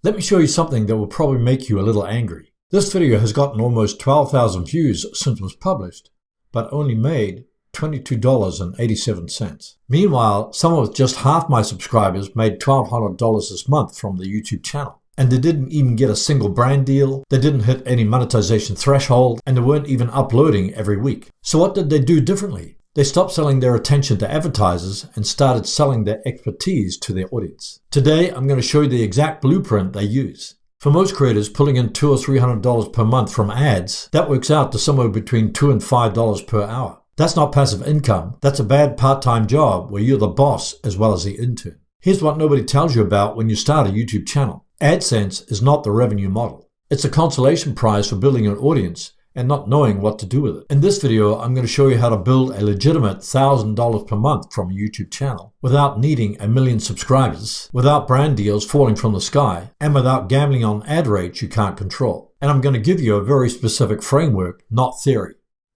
Let me show you something that will probably make you a little angry. This video has gotten almost 12,000 views since it was published, but only made $22.87. Meanwhile, someone with just half my subscribers made $1,200 this month from the YouTube channel. And they didn't even get a single brand deal, they didn't hit any monetization threshold, and they weren't even uploading every week. So what did they do differently? They stopped selling their attention to advertisers and started selling their expertise to their audience. Today, I'm going to show you the exact blueprint they use. For most creators, pulling in $200 or $300 per month from ads, that works out to somewhere between $2 and $5 per hour. That's not passive income. That's a bad part-time job where you're the boss as well as the intern. Here's what nobody tells you about when you start a YouTube channel. AdSense is not the revenue model. It's a consolation prize for building an audience and not knowing what to do with it. In this video, I'm going to show you how to build a legitimate $1,000 per month from a YouTube channel without needing 1 million subscribers, without brand deals falling from the sky, and without gambling on ad rates you can't control. And I'm going to give you a very specific framework, not theory.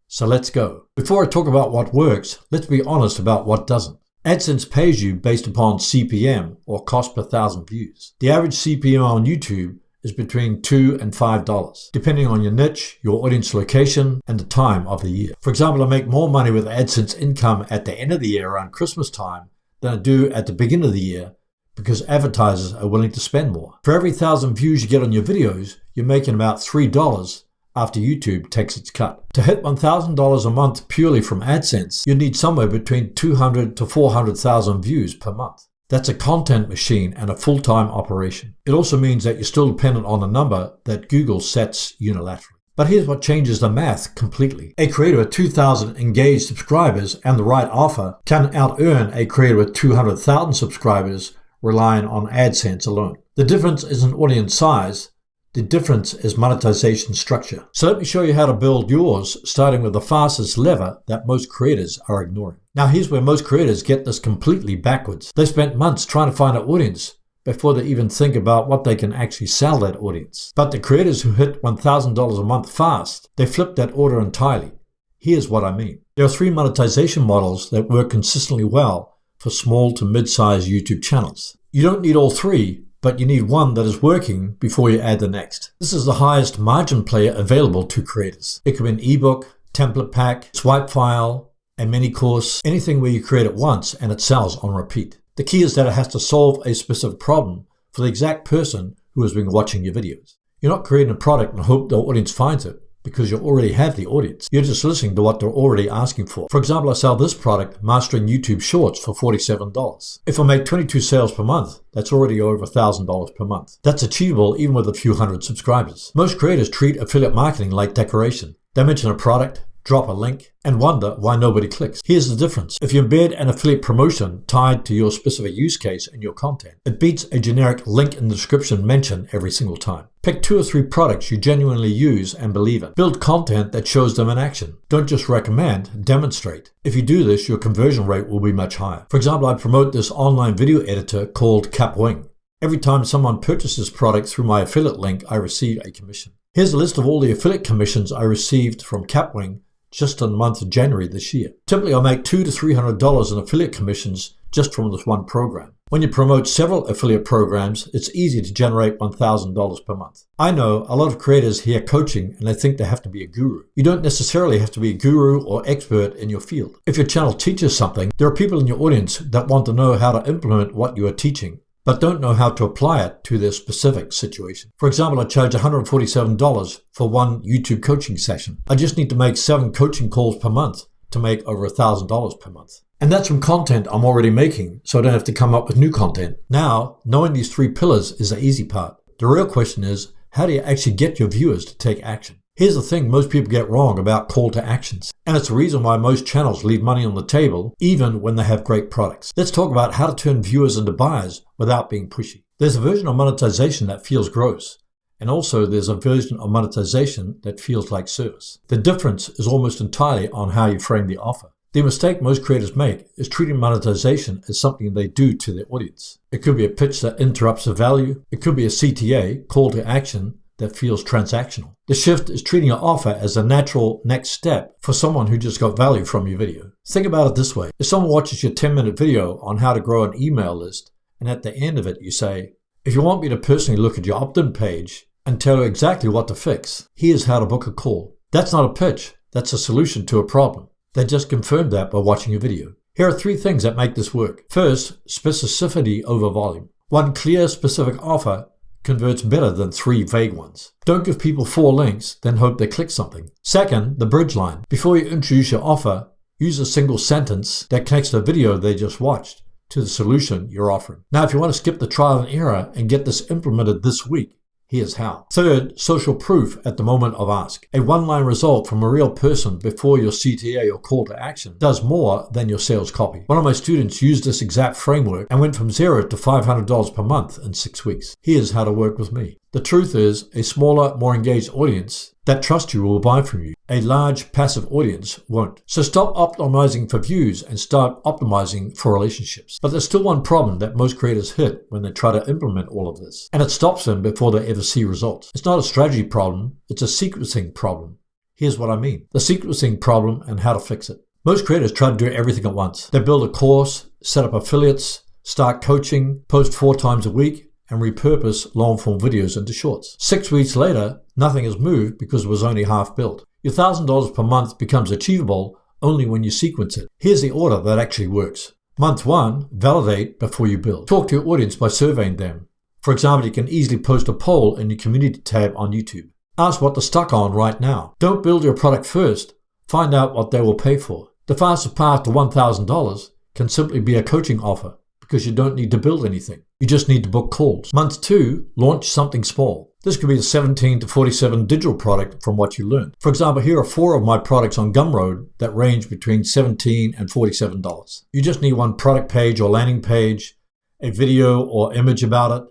So let's go. Before I talk about what works, let's be honest about what doesn't. AdSense pays you based upon CPM, or cost per 1,000 views. The average CPM on YouTube is between $2 and $5, depending on your niche, your audience location, and the time of the year. For example, I make more money with AdSense income at the end of the year around Christmas time than I do at the beginning of the year because advertisers are willing to spend more. For every 1,000 views you get on your videos, you're making about $3 after YouTube takes its cut. To hit $1,000 a month purely from AdSense, you need somewhere between 200 to 400,000 views per month. That's a content machine and a full-time operation. It also means that you're still dependent on a number that Google sets unilaterally. But here's what changes the math completely. A creator with 2,000 engaged subscribers and the right offer can out-earn a creator with 200,000 subscribers relying on AdSense alone. The difference isn't audience size. The difference is monetization structure. So let me show you how to build yours, starting with the fastest lever that most creators are ignoring. Now here's where most creators get this completely backwards. They spent months trying to find an audience before they even think about what they can actually sell that audience. But the creators who hit $1,000 a month fast, they flip that order entirely. Here's what I mean. There are 3 monetization models that work consistently well for small to mid-sized YouTube channels. You don't need all 3, but you need one that is working before you add the next. This is the highest margin player available to creators. It could be an ebook, template pack, swipe file, a mini course, anything where you create it once and it sells on repeat. The key is that it has to solve a specific problem for the exact person who has been watching your videos. You're not creating a product and hope the audience finds it because you already have the audience. You're just listening to what they're already asking for. For example, I sell this product, Mastering YouTube Shorts, for $47. If I make 22 sales per month, that's already over $1,000 per month. That's achievable even with a few hundred subscribers. Most creators treat affiliate marketing like decoration. They mention a product, drop a link, and wonder why nobody clicks. Here's the difference. If you embed an affiliate promotion tied to your specific use case in your content, it beats a generic link in the description mention every single time. Pick 2 or 3 products you genuinely use and believe in. Build content that shows them in action. Don't just recommend, demonstrate. If you do this, your conversion rate will be much higher. For example, I promote this online video editor called Kapwing. Every time someone purchases product through my affiliate link, I receive a commission. Here's a list of all the affiliate commissions I received from Kapwing just in the month of January this year. Typically, I'll make $200 to $300 in affiliate commissions just from this one program. When you promote several affiliate programs, it's easy to generate $1,000 per month. I know a lot of creators hear coaching and they think they have to be a guru. You don't necessarily have to be a guru or expert in your field. If your channel teaches something, there are people in your audience that want to know how to implement what you are teaching, but don't know how to apply it to their specific situation. For example, I charge $147 for one YouTube coaching session. I just need to make 7 coaching calls per month to make over $1,000 per month. And that's from content I'm already making, so I don't have to come up with new content. Now, knowing these 3 pillars is the easy part. The real question is, how do you actually get your viewers to take action? Here's the thing most people get wrong about call to actions, and it's the reason why most channels leave money on the table even when they have great products. Let's talk about how to turn viewers into buyers without being pushy. There's a version of monetization that feels gross, and also there's a version of monetization that feels like service. The difference is almost entirely on how you frame the offer. The mistake most creators make is treating monetization as something they do to their audience. It could be a pitch that interrupts the value. It could be a CTA, call to action, that feels transactional. The shift is treating your offer as a natural next step for someone who just got value from your video. Think about it this way. If someone watches your 10-minute video on how to grow an email list, and at the end of it you say, If you want me to personally look at your opt-in page and tell you exactly what to fix, here's how to book a call. That's not a pitch, that's a solution to a problem. They just confirmed that by watching a video. Here are 3 things that make this work. First, specificity over volume. One clear, specific offer converts better than 3 vague ones. Don't give people 4 links, then hope they click something. Second, the bridge line. Before you introduce your offer, use a single sentence that connects the video they just watched to the solution you're offering. Now, if you want to skip the trial and error and get this implemented this week, here's how. Third, social proof at the moment of ask. A one-line result from a real person before your CTA or call to action does more than your sales copy. One of my students used this exact framework and went from $0 to $500 per month in 6 weeks. Here's how to work with me. The truth is, a smaller, more engaged audience that trusts you will buy from you. A large, passive audience won't. So stop optimizing for views and start optimizing for relationships. But there's still one problem that most creators hit when they try to implement all of this. And it stops them before they ever see results. It's not a strategy problem, it's a sequencing problem. Here's what I mean. The sequencing problem and how to fix it. Most creators try to do everything at once. They build a course, set up affiliates, start coaching, post 4 times a week, and repurpose long-form videos into shorts. 6 weeks later, nothing has moved because it was only half built. Your $1,000 per month becomes achievable only when you sequence it. Here's the order that actually works. Month 1, validate before you build. Talk to your audience by surveying them. For example, you can easily post a poll in your community tab on YouTube. Ask what they're stuck on right now. Don't build your product first. Find out what they will pay for. The fastest path to $1,000 can simply be a coaching offer, because you don't need to build anything. You just need to book calls. Month 2, launch something small. This could be the 17 to 47 digital product from what you learned. For example, here are 4 of my products on Gumroad that range between $17 and $47. You just need one product page or landing page, a video or image about it,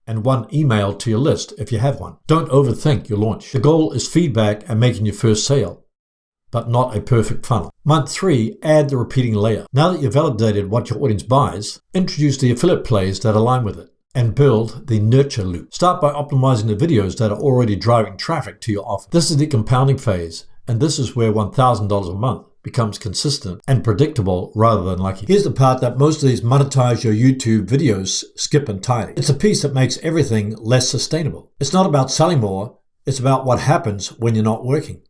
and one email to your list if you have one. Don't overthink your launch. The goal is feedback and making your first sale, but not a perfect funnel. Month 3, add the repeating layer. Now that you've validated what your audience buys, introduce the affiliate plays that align with it and build the nurture loop. Start by optimizing the videos that are already driving traffic to your offer. This is the compounding phase, and this is where $1,000 a month becomes consistent and predictable rather than lucky. Here's the part that most of these monetize your YouTube videos skip entirely. It's a piece that makes everything less sustainable. It's not about selling more, it's about what happens when you're not working.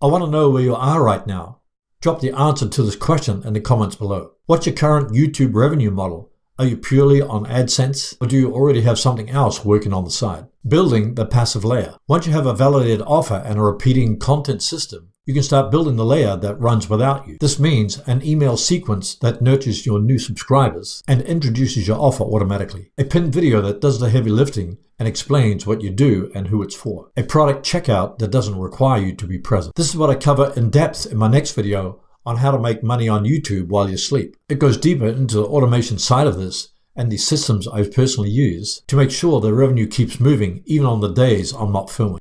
I want to know where you are right now. Drop the answer to this question in the comments below. What's your current YouTube revenue model? Are you purely on AdSense, or do you already have something else working on the side? Building the passive layer. Once you have a validated offer and a repeating content system, you can start building the layer that runs without you. This means an email sequence that nurtures your new subscribers and introduces your offer automatically. A pinned video that does the heavy lifting and explains what you do and who it's for. A product checkout that doesn't require you to be present. This is what I cover in depth in my next video on how to make money on YouTube while you sleep. It goes deeper into the automation side of this and the systems I've personally used to make sure the revenue keeps moving even on the days I'm not filming.